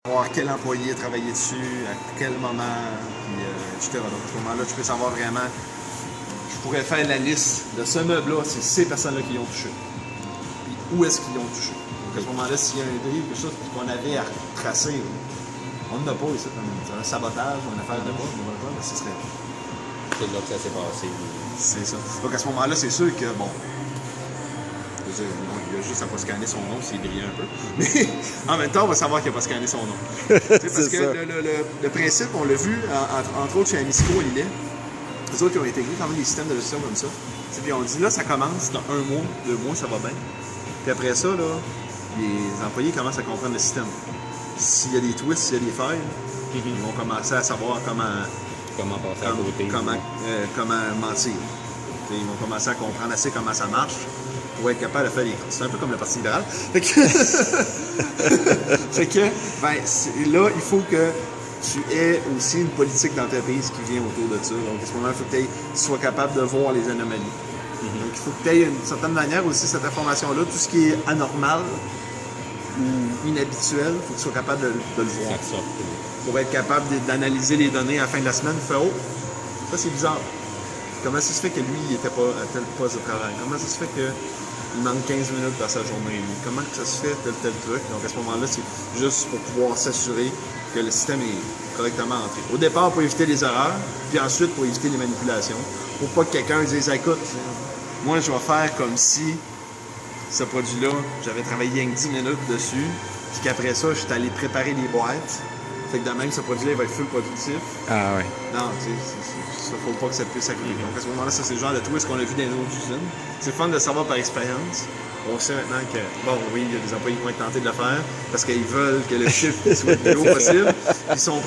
voir quel employé a travaillé dessus, à quel moment, puis, etc. Donc, à ce moment-là, tu peux savoir vraiment. Je pourrais faire la liste de ce meuble-là, c'est ces personnes-là qui y ont touché. Puis où est-ce qu'ils y ont touché. Donc, à ce moment-là, s'il y a un drill, quelque chose qu'on avait à tracer, on n'a pas ici. C'est un sabotage, une affaire de bas, mais ce serait. C'est là que ça s'est passé. C'est ça. Donc, à ce moment-là, c'est sûr que, bon. Il a juste à pas scanner son nom s'il brille un peu. Mais en même temps, on va savoir qu'il n'a pas scanné son nom. Parce que le principe, on l'a vu, entre autres chez Amisco et Lillet, les autres qui ont intégré quand même des systèmes de gestion comme ça. Puis on dit là, ça commence dans 1 mois, 2 mois, ça va bien. Puis après ça, là, les employés commencent à comprendre le système. S'il y a des twists, s'il y a des failles, ils vont commencer à savoir comment passer à côté. Comment mentir. Ils vont commencer à comprendre assez comment ça marche pour être capable de faire les croûtes. C'est un peu comme le Parti libéral. Fait que là, il faut que tu aies aussi une politique d'entreprise qui vient autour de ça. Donc, à ce moment-là, il faut que tu sois capable de voir les anomalies. Donc, il faut que tu aies d'une certaine manière aussi cette information-là, tout ce qui est anormal ou inhabituel, il faut que tu sois capable de le voir. Pour être capable d'analyser les données à la fin de la semaine, faire oh, ça c'est bizarre. Comment ça se fait que lui, il n'était pas à tel poste de travail? Comment ça se fait qu'il manque 15 minutes dans sa journée? Comment ça se fait tel truc? Donc à ce moment-là, c'est juste pour pouvoir s'assurer que le système est correctement entré. Au départ, pour éviter les erreurs, puis ensuite pour éviter les manipulations. Pour pas que quelqu'un dise, écoute, moi je vais faire comme si ce produit-là, j'avais travaillé rien que 10 minutes dessus, puis qu'après ça, je suis allé préparer les boîtes. Fait que de même, ce produit-là, il va être full productif. Ah ouais. Non, tu sais, il ne faut pas que ça puisse arriver. Donc à ce moment-là, ça c'est le genre de twist qu'on a vu dans nos usines. C'est fun de savoir par expérience. On sait maintenant que, bon, oui, il y a des employés qui vont être tentés de le faire parce qu'ils veulent que le chiffre soit le plus haut possible. Ils sont